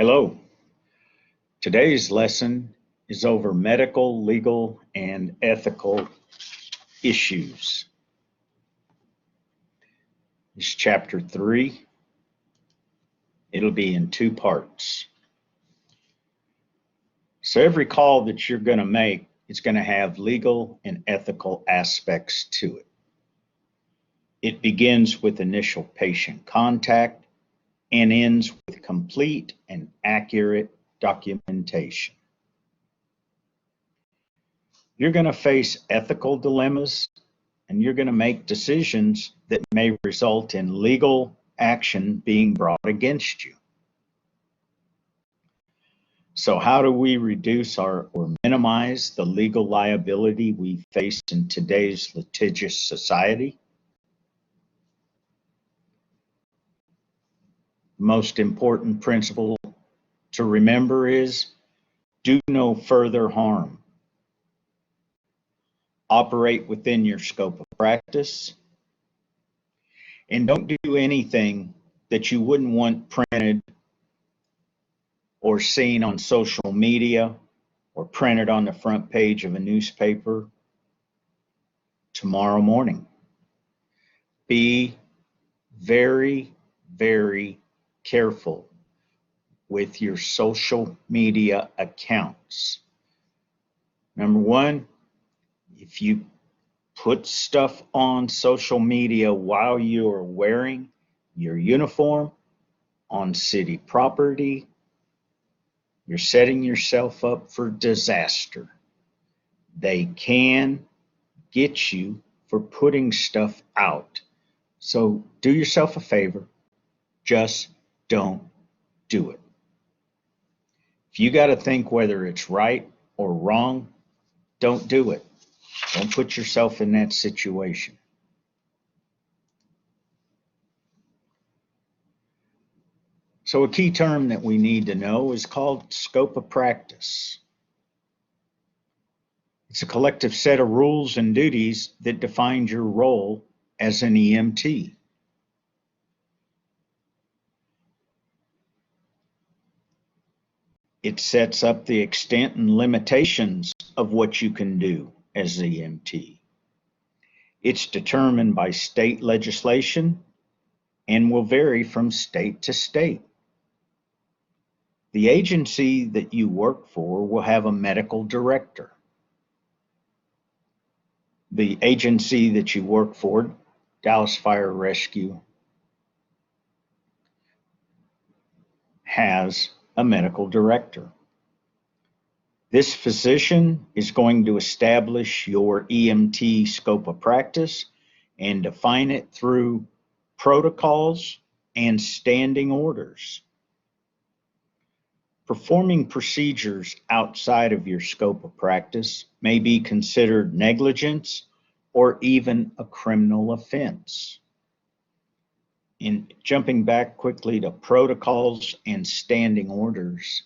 Hello. Today's lesson is over medical, legal, and ethical issues. It's chapter 3. It'll be in 2 parts. So every call that you're going to make is going to have legal and ethical aspects to it. It begins with initial patient contact and ends with complete and accurate documentation. You're going to face ethical dilemmas and you're going to make decisions that may result in legal action being brought against you. So how do we reduce or minimize the legal liability we face in today's litigious society? The most important principle to remember is do no further harm. Operate within your scope of practice, and don't do anything that you wouldn't want printed or seen on social media or printed on the front page of a newspaper tomorrow morning. Be very, very careful with your social media accounts. Number one, if you put stuff on social media while you are wearing your uniform on city property, you're setting yourself up for disaster. They can get you for putting stuff out. So do yourself a favor, just don't do it. If you got to think whether it's right or wrong, don't do it. Don't put yourself in that situation. So a key term that we need to know is called scope of practice. It's a collective set of rules and duties that defines your role as an EMT. It sets up the extent and limitations of what you can do as an EMT. It's determined by state legislation and will vary from state to state. The agency that you work for will have a medical director. The agency that you work for, Dallas Fire Rescue, has a medical director. This physician is going to establish your EMT scope of practice and define it through protocols and standing orders. Performing procedures outside of your scope of practice may be considered negligence or even a criminal offense. In jumping back quickly to protocols and standing orders,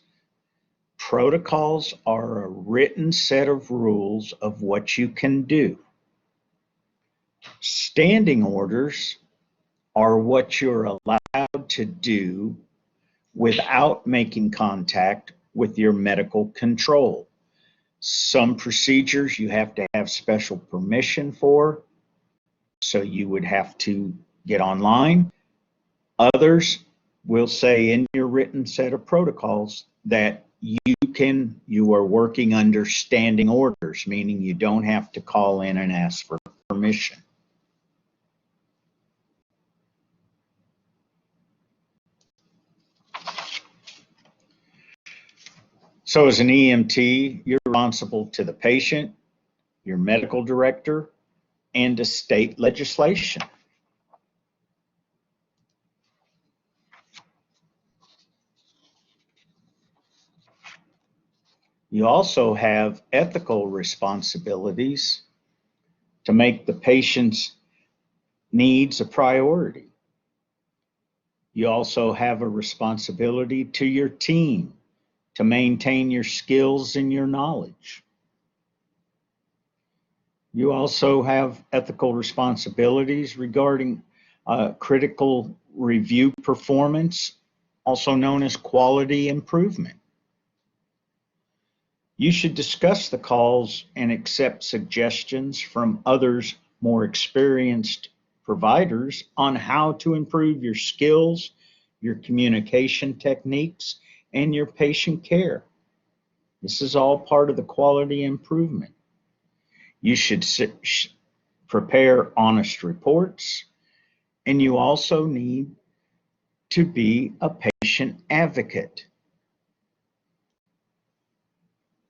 protocols are a written set of rules of what you can do. Standing orders are what you're allowed to do without making contact with your medical control. Some procedures you have to have special permission for, so you would have to get online. Others will say in your written set of protocols that you are working under standing orders, meaning you don't have to call in and ask for permission. So as an EMT, you're responsible to the patient, your medical director, and to state legislation. You also have ethical responsibilities to make the patient's needs a priority. You also have a responsibility to your team to maintain your skills and your knowledge. You also have ethical responsibilities regarding critical review performance also known as quality improvement. You should discuss the calls and accept suggestions from others more experienced providers on how to improve your skills, your communication techniques, and your patient care. This is all part of the quality improvement. You should prepare honest reports, and you also need to be a patient advocate.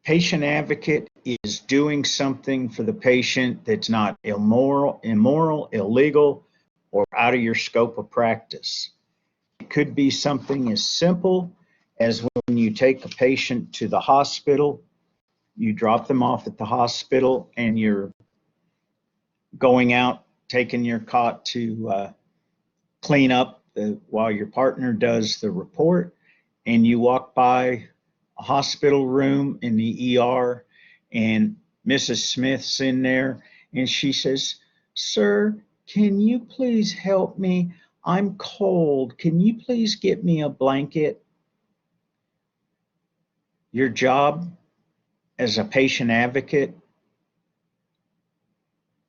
Patient advocate is doing something for the patient that's not immoral, illegal, or out of your scope of practice. It could be something as simple as when you take a patient to the hospital, you drop them off at the hospital, and you're going out, taking your cot to clean up while your partner does the report, and you walk by a hospital room in the ER, and Mrs. Smith's in there, and she says, "Sir, can you please help me? I'm cold. Can you please get me a blanket?" Your job as a patient advocate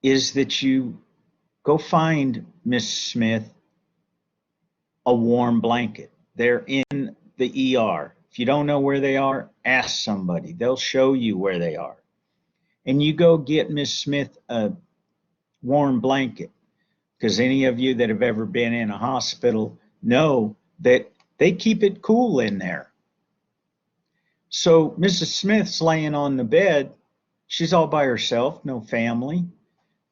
is that you go find Miss Smith a warm blanket. They're in the ER. If you don't know where they are, ask somebody. They'll show you where they are. And you go get Miss Smith a warm blanket, because any of you that have ever been in a hospital know that they keep it cool in there. So Mrs. Smith's laying on the bed. She's all by herself, no family.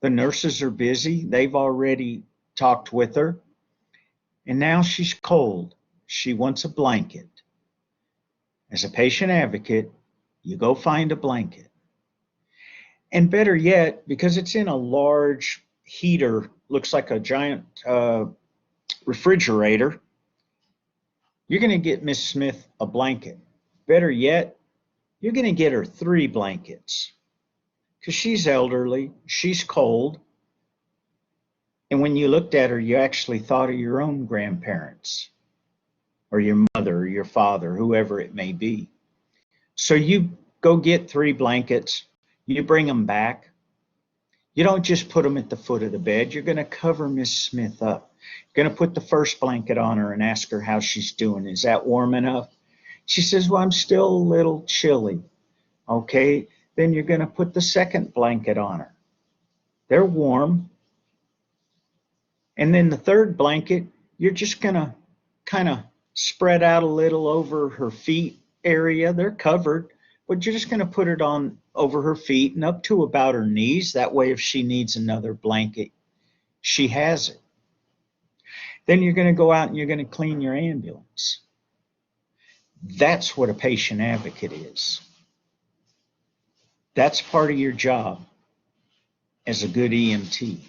The nurses are busy. They've already talked with her. And now she's cold. She wants a blanket. As a patient advocate, you go find a blanket. And better yet, because it's in a large heater, looks like a giant refrigerator, you're going to get Miss Smith a blanket. Better yet, you're going to get her 3 blankets, because she's elderly, she's cold, and when you looked at her, you actually thought of your own grandparents, or your mother, or your father, whoever it may be. So you go get 3 blankets, you bring them back. You don't just put them at the foot of the bed. You're going to cover Miss Smith up. You're going to put the first blanket on her and ask her how she's doing. Is that warm enough? She says, "Well, I'm still a little chilly." Okay, then you're going to put the second blanket on her. They're warm. And then the third blanket, you're just going to kind of spread out a little over her feet area. They're covered, but you're just going to put it on over her feet and up to about her knees. That way, if she needs another blanket, she has it. Then you're going to go out and you're going to clean your ambulance. That's what a patient advocate is. That's part of your job as a good EMT.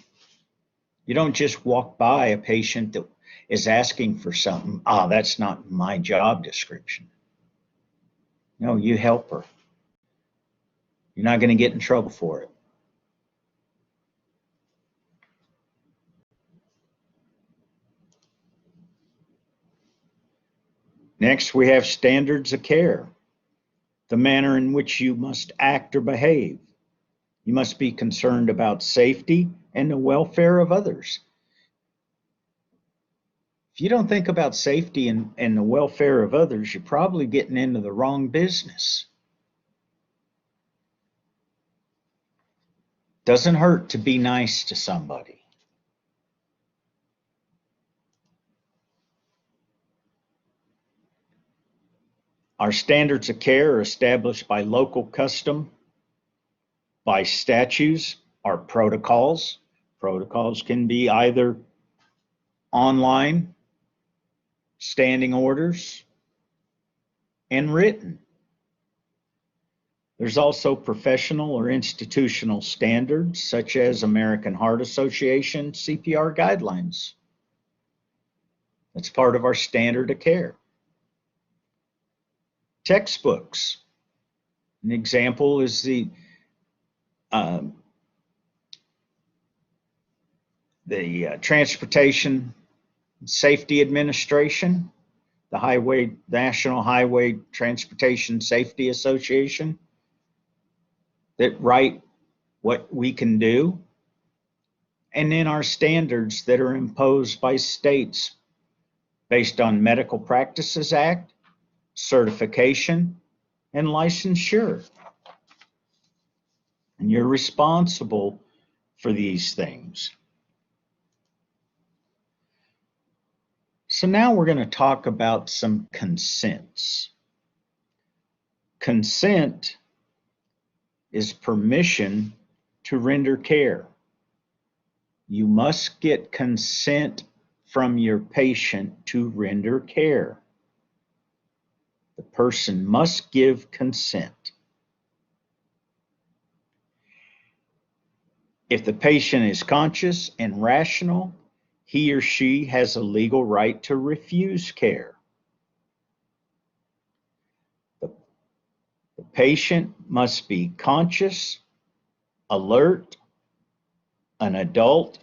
You don't just walk by a patient that is asking for something. That's not my job description. No, you help her. You're not going to get in trouble for it. Next, we have standards of care, the manner in which you must act or behave. You must be concerned about safety and the welfare of others. If you don't think about safety and the welfare of others, you're probably getting into the wrong business. Doesn't hurt to be nice to somebody. Our standards of care are established by local custom, by statutes, our protocols. Protocols can be either online, standing orders, and written. There's also professional or institutional standards, such as American Heart Association CPR guidelines. That's part of our standard of care. Textbooks. An example is the Transportation Safety Administration. the National Highway Transportation Safety Association that write what we can do, and then our standards that are imposed by states based on Medical Practices Act, certification, and licensure. And you're responsible for these things. So now we're going to talk about some consents. Consent is permission to render care. You must get consent from your patient to render care. The person must give consent. If the patient is conscious and rational, he or she has a legal right to refuse care. The patient must be conscious, alert, an adult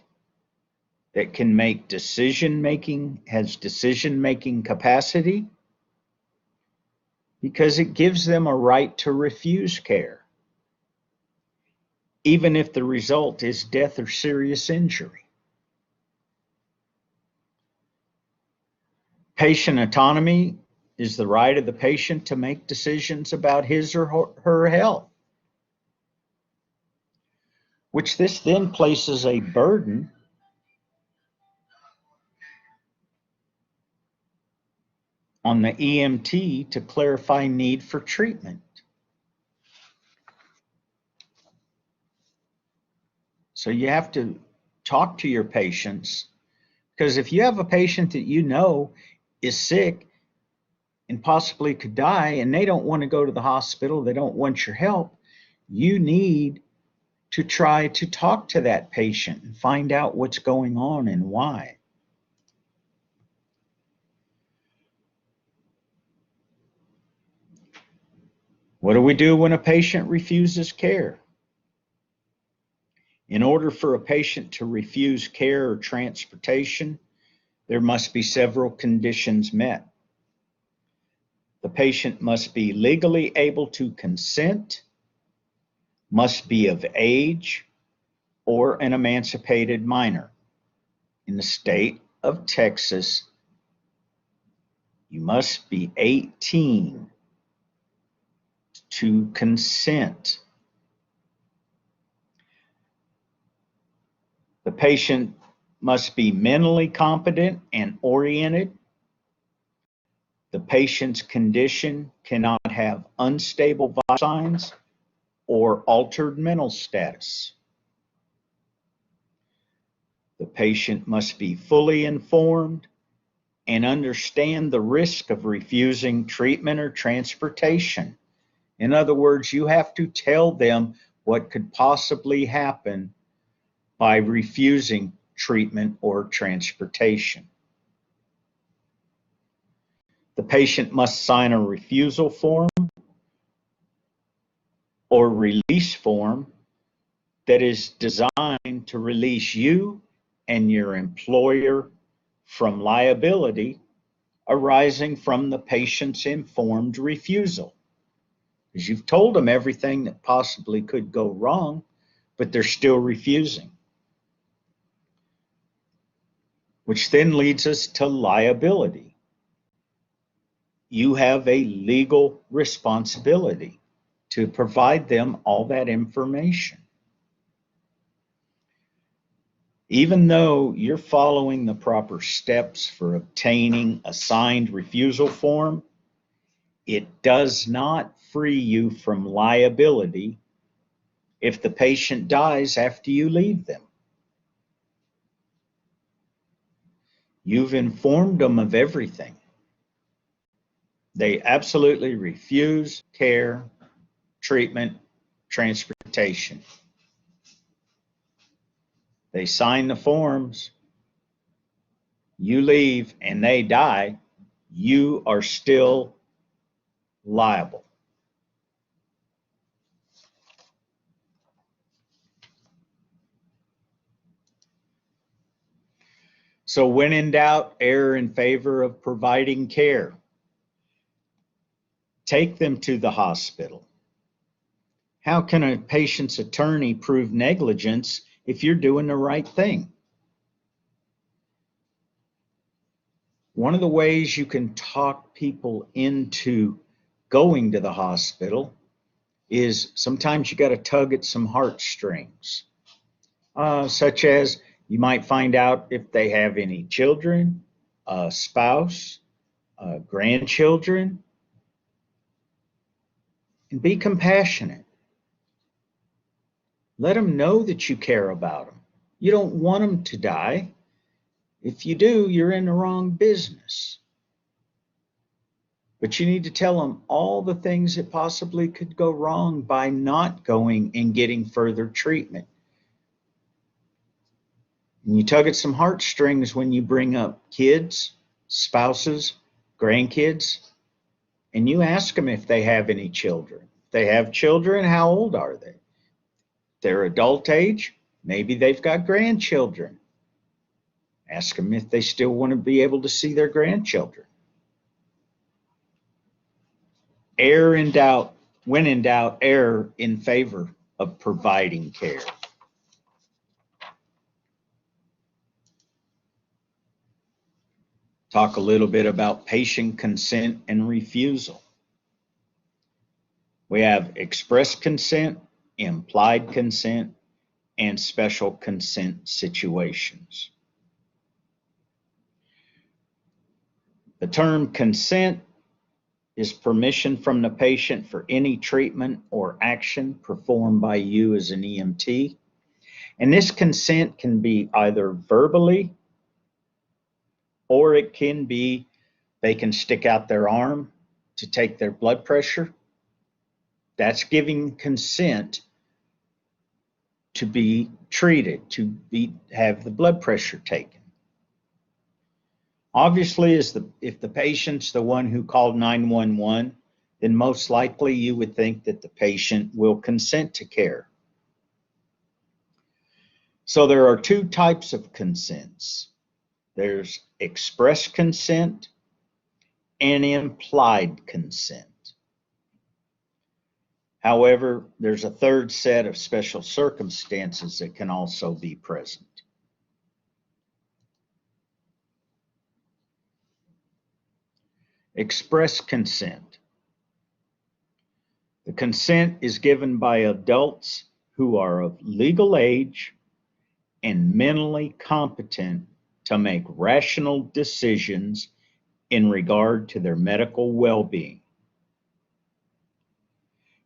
that can make decision-making, has decision-making capacity, because it gives them a right to refuse care, even if the result is death or serious injury. Patient autonomy is the right of the patient to make decisions about his or her health, which this then places a burden on the EMT to clarify need for treatment. So you have to talk to your patients, because if you have a patient that you know is sick and possibly could die and they don't want to go to the hospital, they don't want your help, you need to try to talk to that patient and find out what's going on and why. What do we do when a patient refuses care? In order for a patient to refuse care or transportation, there must be several conditions met. The patient must be legally able to consent, must be of age, or an emancipated minor. In the state of Texas, you must be 18 to consent. The patient must be mentally competent and oriented. The patient's condition cannot have unstable vital signs or altered mental status. The patient must be fully informed and understand the risk of refusing treatment or transportation. In other words, you have to tell them what could possibly happen by refusing treatment or transportation. The patient must sign a refusal form or release form that is designed to release you and your employer from liability arising from the patient's informed refusal. Because you've told them everything that possibly could go wrong, but they're still refusing. Which then leads us to liability. You have a legal responsibility to provide them all that information. Even though you're following the proper steps for obtaining a signed refusal form, it does not free you from liability if the patient dies after you leave them. You've informed them of everything. They absolutely refuse care, treatment, transportation. They sign the forms, you leave, and they die, you are still liable. So when in doubt, err in favor of providing care. Take them to the hospital. How can a patient's attorney prove negligence if you're doing the right thing? One of the ways you can talk people into going to the hospital is sometimes you got to tug at some heartstrings, such as you might find out if they have any children, a spouse, grandchildren, and be compassionate. Let them know that you care about them. You don't want them to die. If you do, you're in the wrong business. But you need to tell them all the things that possibly could go wrong by not going and getting further treatment. And you tug at some heartstrings when you bring up kids, spouses, grandkids, and you ask them if they have any children. If they have children, how old are they? They're adult age, maybe they've got grandchildren. Ask them if they still want to be able to see their grandchildren. Err in doubt, when in doubt, err in favor of providing care. Talk a little bit about patient consent and refusal. We have express consent, implied consent, and special consent situations. The term consent is permission from the patient for any treatment or action performed by you as an EMT. And this consent can be either verbally, or it can be they can stick out their arm to take their blood pressure. That's giving consent to be treated, have the blood pressure taken. Obviously, if the patient's the one who called 911, then most likely you would think that the patient will consent to care. So there are two types of consents. There's express consent and implied consent. However, there's a third set of special circumstances that can also be present. Express consent. The consent is given by adults who are of legal age and mentally competent to make rational decisions in regard to their medical well-being.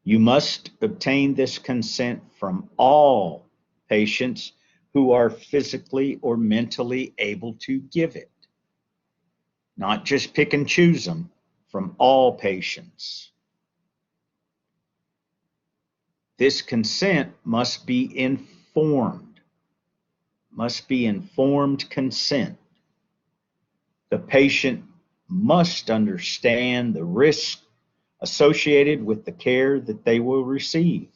You must obtain this consent from all patients who are physically or mentally able to give it. Not just pick and choose them, from all patients. This consent must be informed, consent. The patient must understand the risk associated with the care that they will receive.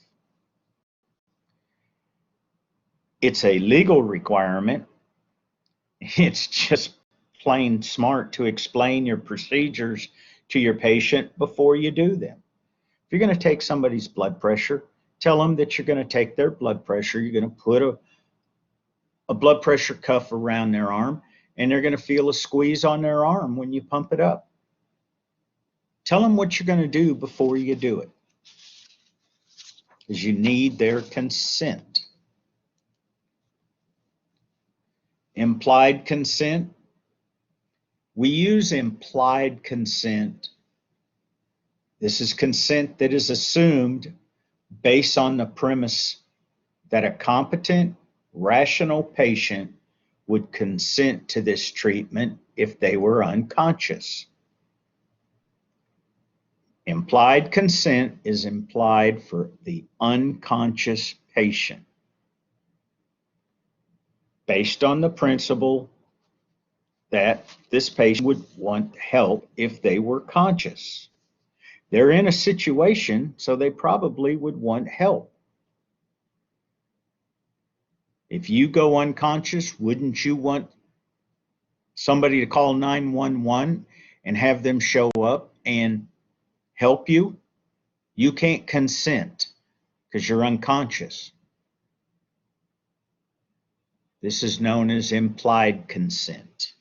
It's a legal requirement. It's just plain smart to explain your procedures to your patient before you do them. If you're going to take somebody's blood pressure, tell them that you're going to take their blood pressure. You're going to put a blood pressure cuff around their arm, and they're going to feel a squeeze on their arm when you pump it up. Tell them what you're going to do before you do it, because you need their consent. Implied consent. We use implied consent. This is consent that is assumed based on the premise that a competent, rational patient would consent to this treatment if they were unconscious. Implied consent is implied for the unconscious patient, based on the principle that this patient would want help if they were conscious. They're in a situation, so they probably would want help. If you go unconscious, wouldn't you want somebody to call 911 and have them show up and help you, you can't consent because you're unconscious. This is known as implied consent.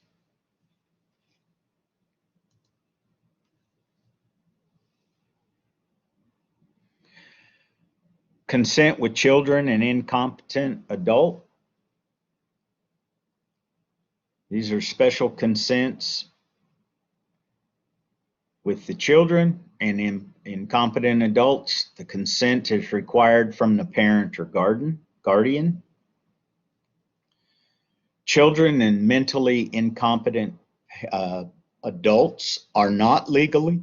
Consent with children and incompetent adult. These are special consents with the children and incompetent adults. The consent is required from the parent or guardian. Children and mentally incompetent adults are not legally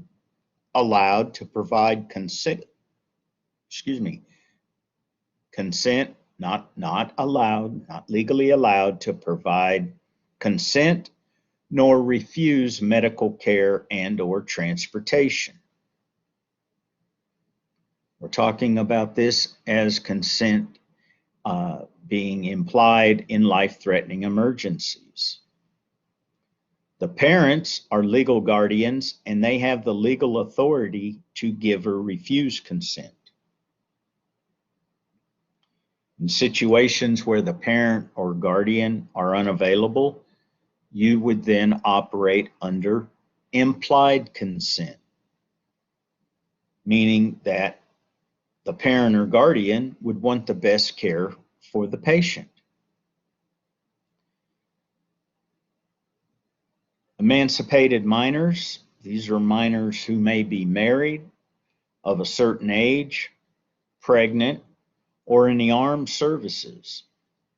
allowed to provide consent. Consent, not allowed, not legally allowed to provide consent nor refuse medical care and or transportation. We're talking about this as consent being implied in life-threatening emergencies. The parents are legal guardians and they have the legal authority to give or refuse consent. In situations where the parent or guardian are unavailable, you would then operate under implied consent, meaning that the parent or guardian would want the best care for the patient. Emancipated minors, these are minors who may be married, of a certain age, pregnant, or in the armed services,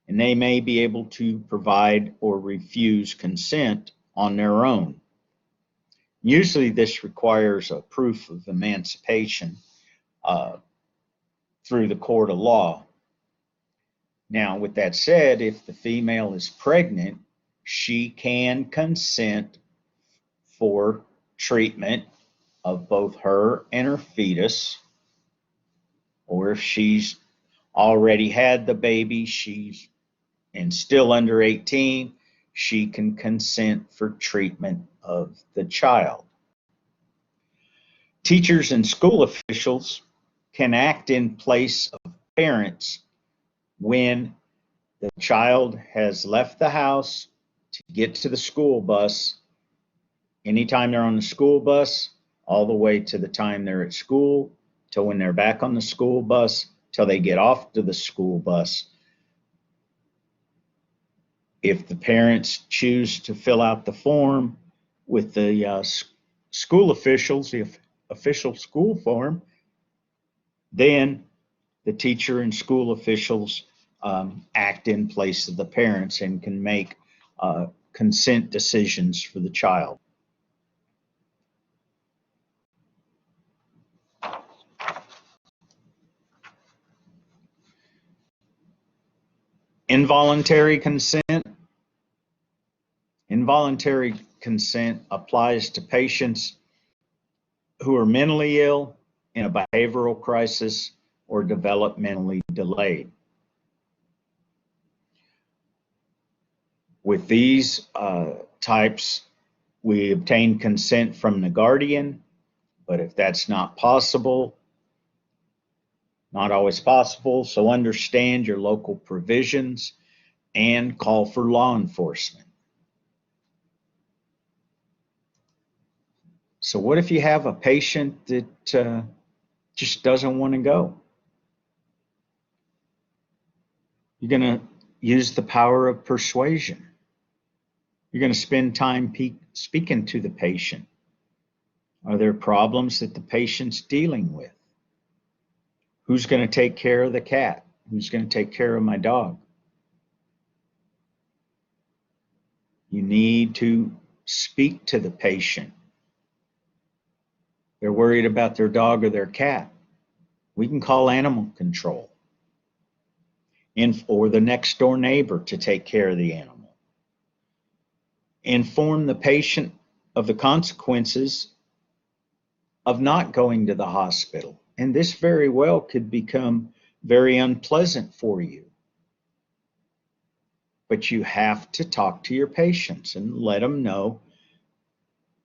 and they may be able to provide or refuse consent on their own. Usually this requires a proof of emancipation through the court of law. Now, with that said, if the female is pregnant, she can consent for treatment of both her and her fetus, or if she's already had the baby, she's and still under 18, she can consent for treatment of the child. Teachers and school officials can act in place of parents when the child has left the house to get to the school bus. Anytime they're on the school bus, all the way to the time they're at school, till when they're back on the school bus, till they get off to the school bus. If the parents choose to fill out the form with the school officials, the official school form, then the teacher and school officials act in place of the parents and can make consent decisions for the child. Involuntary consent. Involuntary consent applies to patients who are mentally ill, in a behavioral crisis, or developmentally delayed. With these types, we obtain consent from the guardian, but if that's not possible, not always possible, so understand your local provisions and call for law enforcement. So what if you have a patient that just doesn't want to go? You're going to use the power of persuasion. You're going to spend time speaking to the patient. Are there problems that the patient's dealing with? Who's going to take care of the cat? Who's going to take care of my dog? You need to speak to the patient. They're worried about their dog or their cat. We can call animal control or the next door neighbor to take care of the animal. Inform the patient of the consequences of not going to the hospital. And this very well could become very unpleasant for you. but you have to talk to your patients and let them know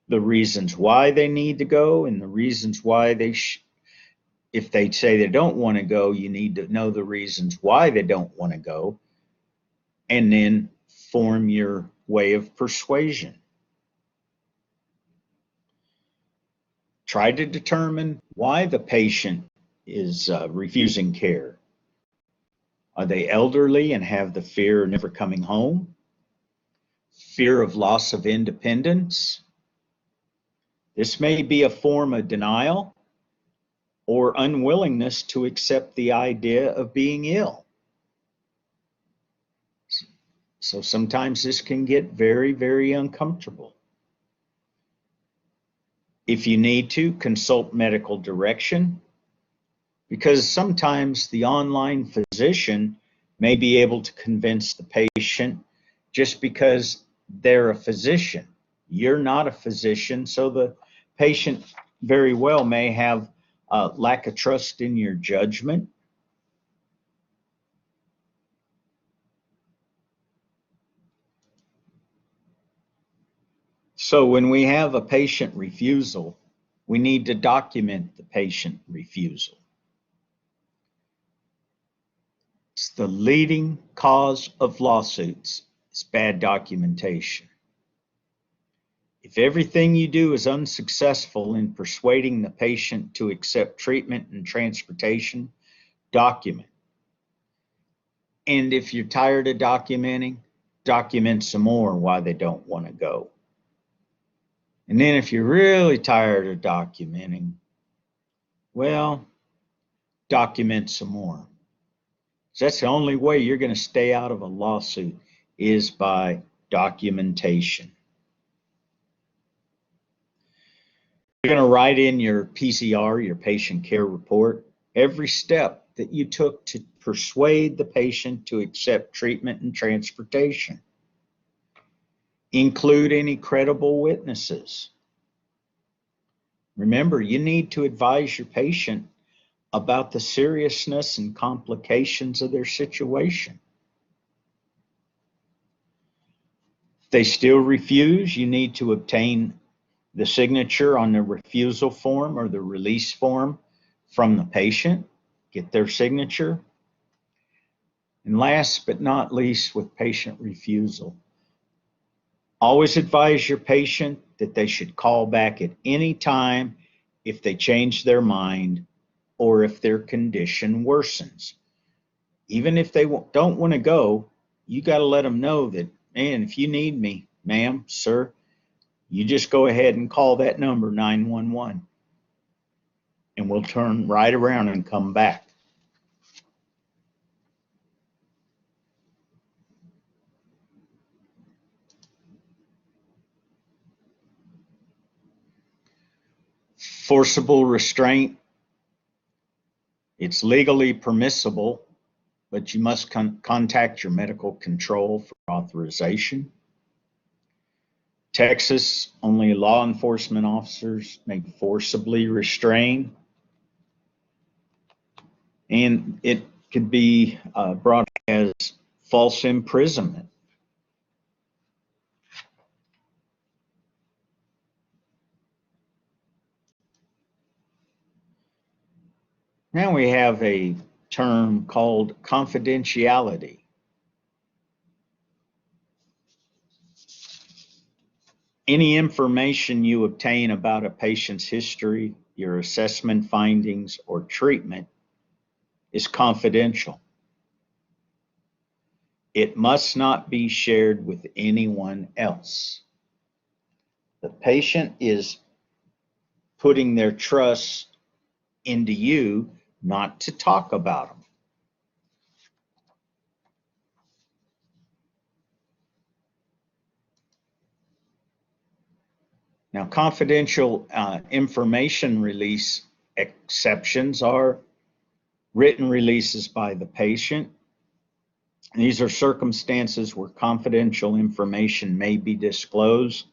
the reasons why they need to go and the reasons why if they say they don't want to go, you need to know the reasons why they don't want to go, and then form your way of persuasion. Try to determine why the patient is refusing care. Are they elderly and have the fear of never coming home? Fear of loss of independence? This may be a form of denial or unwillingness to accept the idea of being ill. So sometimes this can get very, very uncomfortable. If you need to, consult medical direction, because sometimes the online physician may be able to convince the patient just because they're a physician. You're not a physician, so the patient very well may have a lack of trust in your judgment. So when we have a patient refusal, we need to document the patient refusal. It's the leading cause of lawsuits, is bad documentation. If everything you do is unsuccessful in persuading the patient to accept treatment and transportation, document. And if you're tired of documenting, document some more why they don't want to go. And then if you're really tired of documenting, well, document some more. So that's the only way you're going to stay out of a lawsuit is by documentation. You're going to write in your PCR, your patient care report, every step that you took to persuade the patient to accept treatment and transportation. Include any credible witnesses. Remember, you need to advise your patient about the seriousness and complications of their situation. If they still refuse, you need to obtain the signature on the refusal form or the release form from the patient, get their signature. And last but not least, with patient refusal, always advise your patient that they should call back at any time if they change their mind or if their condition worsens. Even if they don't want to go, you got to let them know that, man, if you need me, ma'am, sir, you just go ahead and call that number 911 and we'll turn right around and come back. Forcible restraint, it's legally permissible, but you must contact your medical control for authorization. Texas, only law enforcement officers may forcibly restrain, and it could be brought as false imprisonment. Now we have a term called confidentiality. Any information you obtain about a patient's history, your assessment findings, or treatment is confidential. It must not be shared with anyone else. The patient is putting their trust into you not to talk about them. Now, confidential information release exceptions are written releases by the patient. And these are circumstances where confidential information may be disclosed.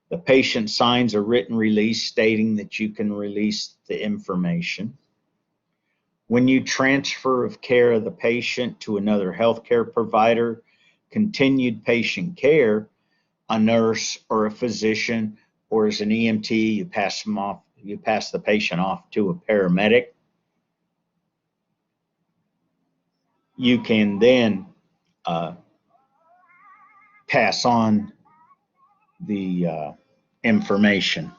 The patient signs a written release stating that you can release the information. When you transfer of care of the patient to another healthcare provider, continued patient care, a nurse or a physician, or as an EMT, you pass the patient off to a paramedic. You can then pass on the information.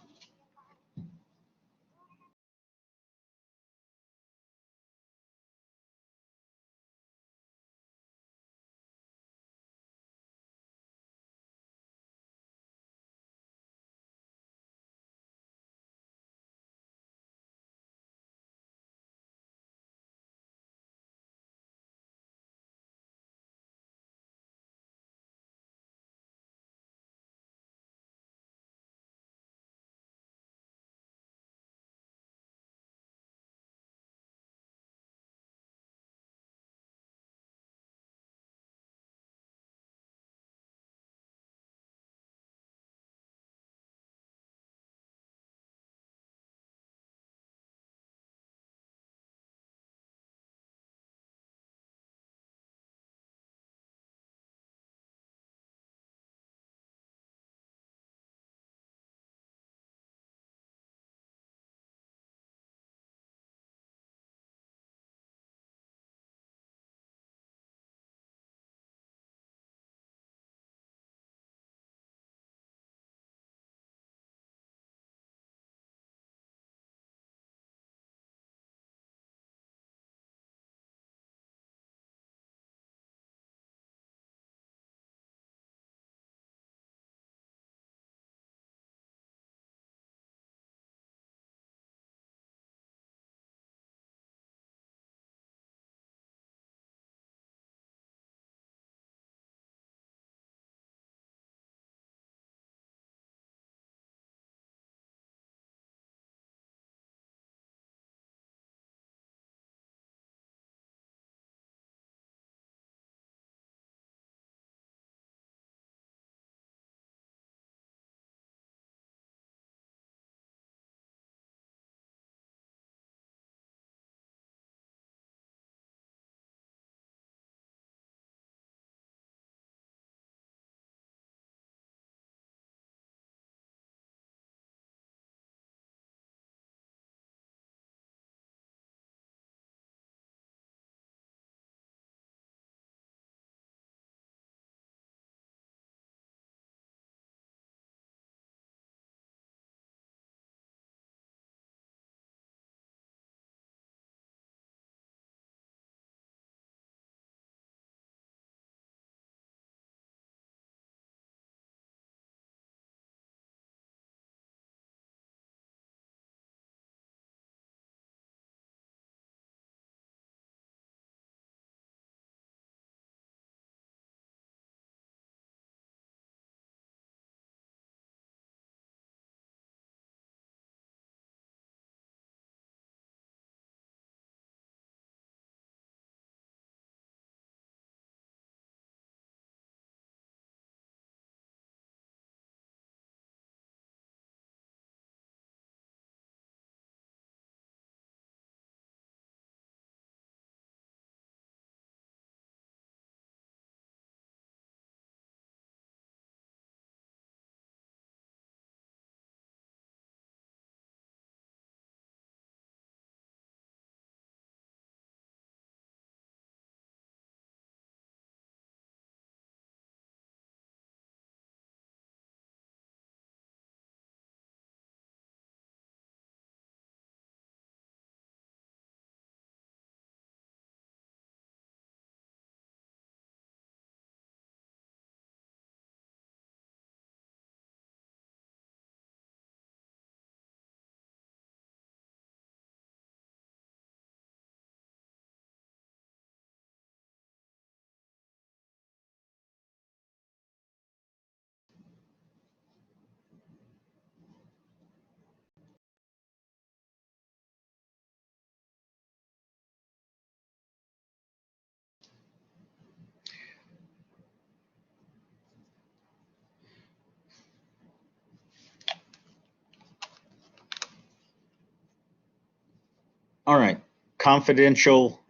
All right, confidential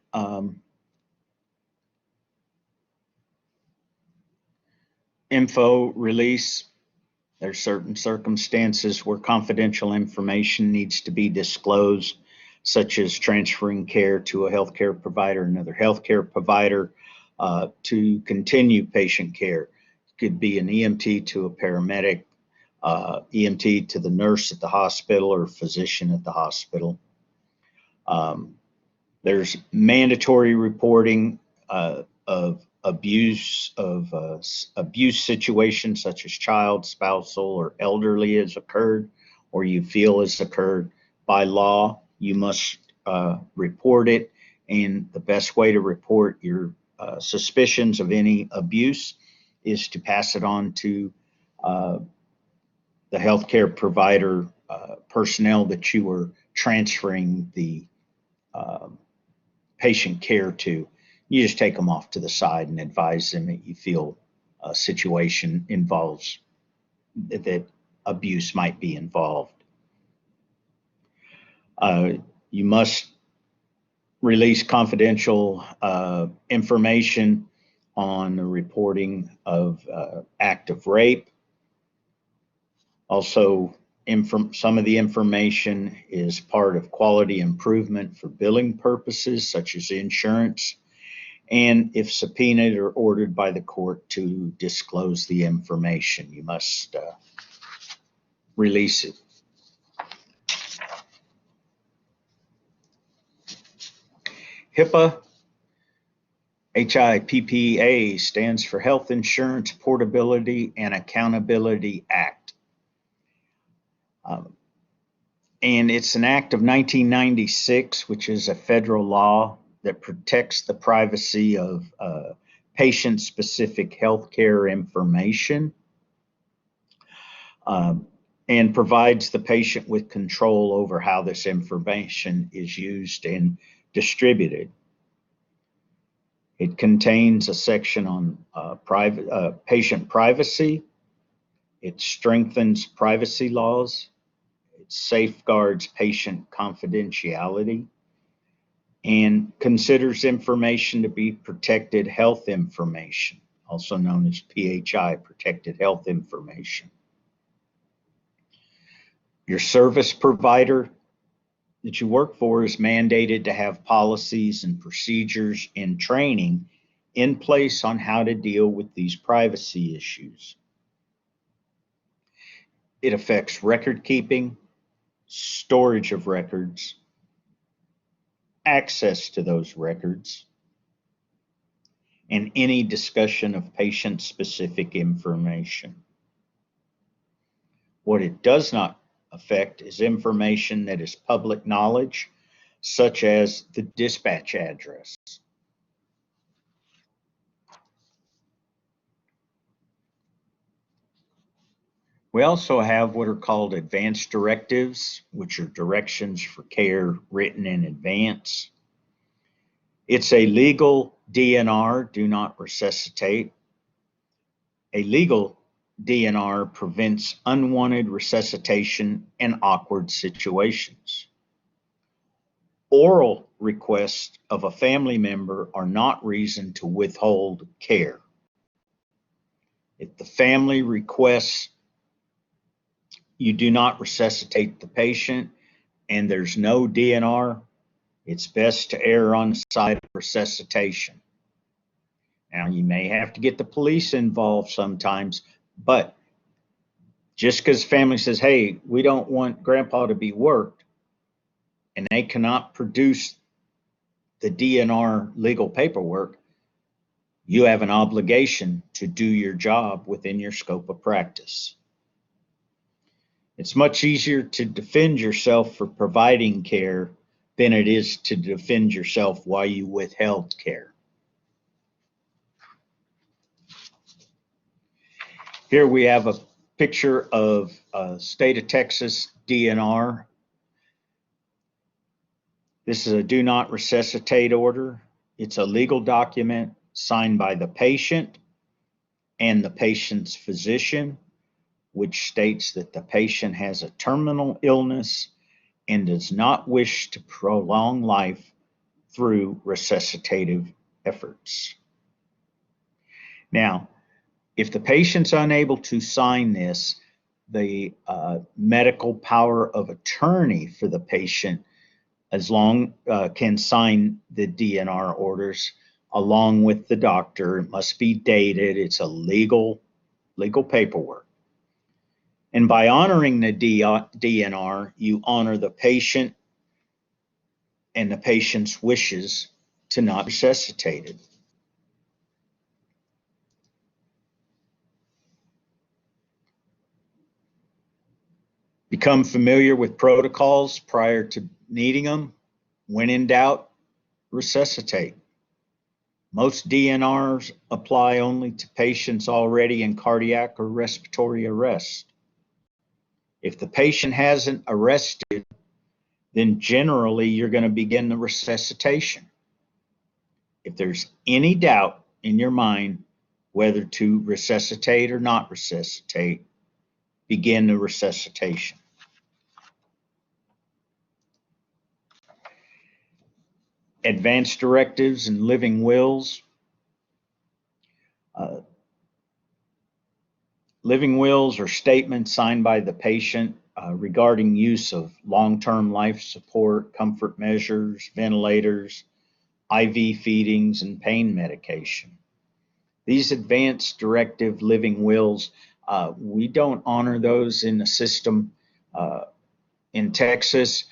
info release. There's certain circumstances where confidential information needs to be disclosed, such as transferring care to a healthcare provider, another healthcare provider, to continue patient care. It could be an EMT to a paramedic, EMT to the nurse at the hospital or physician at the hospital. There's mandatory reporting of abuse situations such as child, spousal, or elderly has occurred, or you feel has occurred. By law, you must report it, and the best way to report your suspicions of any abuse is to pass it on to the healthcare provider personnel that you are transferring the patient care to. You just take them off to the side and advise them that you feel a situation involves that abuse might be involved. You must release confidential information on the reporting of act of rape. Also, some of the information is part of quality improvement for billing purposes, such as insurance, and if subpoenaed or ordered by the court to disclose the information, you must release it. HIPAA, HIPPA, stands for Health Insurance Portability and Accountability Act. And it's an act of 1996, which is a federal law that protects the privacy of patient-specific healthcare information and provides the patient with control over how this information is used and distributed. It contains a section on patient privacy. It strengthens privacy laws. It safeguards patient confidentiality and considers information to be protected health information, also known as PHI, protected health information. Your service provider that you work for is mandated to have policies and procedures and training in place on how to deal with these privacy issues. It affects record keeping, storage of records, access to those records, and any discussion of patient-specific information. What it does not affect is information that is public knowledge, such as the dispatch address. We also have what are called advance directives, which are directions for care written in advance. It's a legal DNR, do not resuscitate. A legal DNR prevents unwanted resuscitation and awkward situations. Oral requests of a family member are not reason to withhold care. If the family requests you do not resuscitate the patient and there's no DNR, it's best to err on the side of resuscitation. Now, you may have to get the police involved sometimes, but just because family says, hey, we don't want grandpa to be worked, and they cannot produce the DNR legal paperwork, you have an obligation to do your job within your scope of practice. It's much easier to defend yourself for providing care than it is to defend yourself while you withheld care. Here we have a picture of state of Texas DNR. This is a do not resuscitate order. It's a legal document signed by the patient and the patient's physician, which states that the patient has a terminal illness and does not wish to prolong life through resuscitative efforts. Now, If the patient's unable to sign this, the medical power of attorney for the patient can sign the DNR orders along with the doctor. It must be dated. It's a legal paperwork. And by honoring the DNR, you honor the patient and the patient's wishes to not be resuscitated. Become familiar with protocols prior to needing them. When in doubt, resuscitate. Most DNRs apply only to patients already in cardiac or respiratory arrest. If the patient hasn't arrested, then generally you're going to begin the resuscitation. If there's any doubt in your mind whether to resuscitate or not resuscitate, begin the resuscitation. Advance directives and living wills. Living wills are statements signed by the patient regarding use of long-term life support, comfort measures, ventilators, IV feedings, and pain medication. These advance directive living wills, we don't honor those in the system in Texas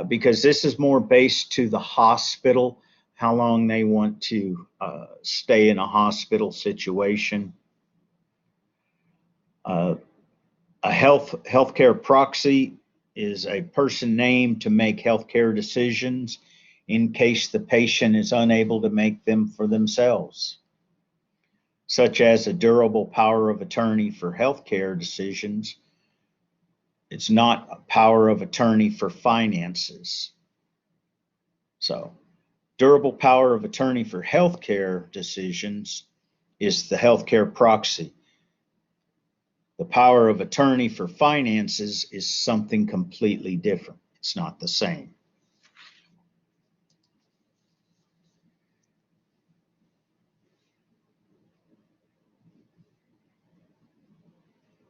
because this is more based to the hospital, how long they want to stay in a hospital situation. A healthcare proxy is a person named to make healthcare decisions in case the patient is unable to make them for themselves, such as a durable power of attorney for healthcare decisions. It's not a power of attorney for finances. So, durable power of attorney for healthcare decisions is the healthcare proxy. The power of attorney for finances is something completely different. It's not the same.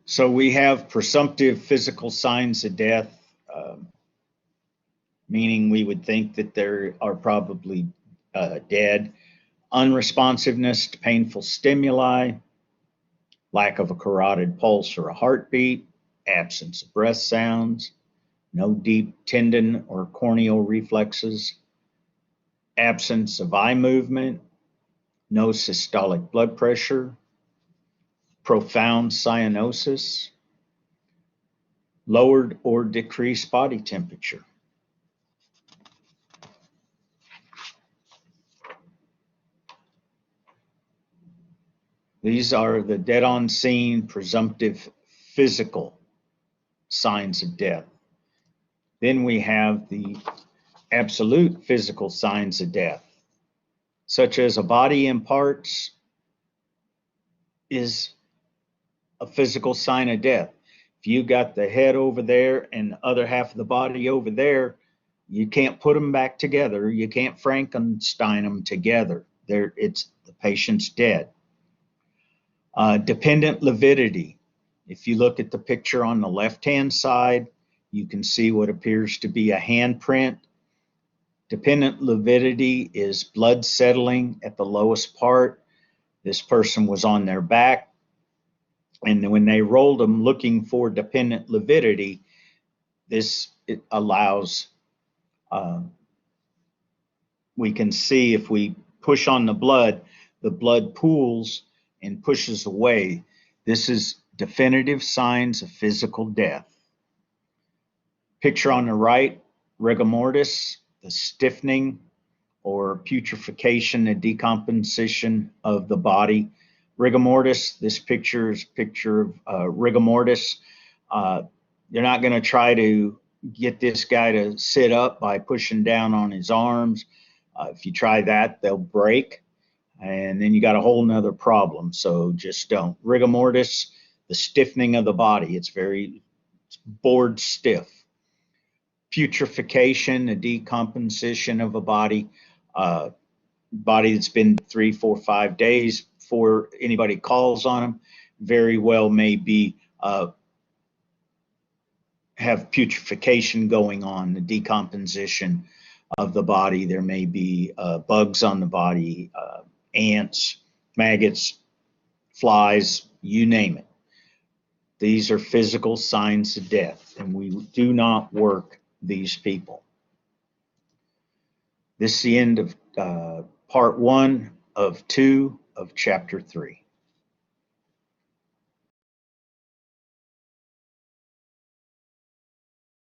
So we have presumptive physical signs of death, meaning we would think that they are probably dead. Unresponsiveness to painful stimuli, lack of a carotid pulse or a heartbeat, absence of breath sounds, no deep tendon or corneal reflexes, absence of eye movement, no systolic blood pressure, profound cyanosis, lowered or decreased body temperature. These are the dead on scene presumptive physical signs of death. Then we have the absolute physical signs of death, such as a body in parts is a physical sign of death. If you got the head over there and the other half of the body over there, you can't put them back together. You can't Frankenstein them together. The patient's dead. Dependent lividity. If you look at the picture on the left-hand side, you can see what appears to be a handprint. Dependent lividity is blood settling at the lowest part. This person was on their back, and when they rolled them looking for dependent lividity, it allows, we can see if we push on the blood pools and pushes away. This is definitive signs of physical death. Picture on the right, rigor mortis, the stiffening or putrefaction and decomposition of the body. Rigor mortis, this picture is a picture of rigor mortis. You're not going to try to get this guy to sit up by pushing down on his arms. If you try that, they'll break. And then you got a whole nother problem. So just don't. Rigor mortis, the stiffening of the body. It's board stiff. Putrefaction, the decomposition of a body. Body that's been 3, 4, 5 days before anybody calls on them very well may be have putrefaction going on, the decomposition of the body. There may be bugs on the body, ants, maggots, flies, you name it. These are physical signs of death, and we do not work these people. This is the end of part 1 of 2 of chapter 3.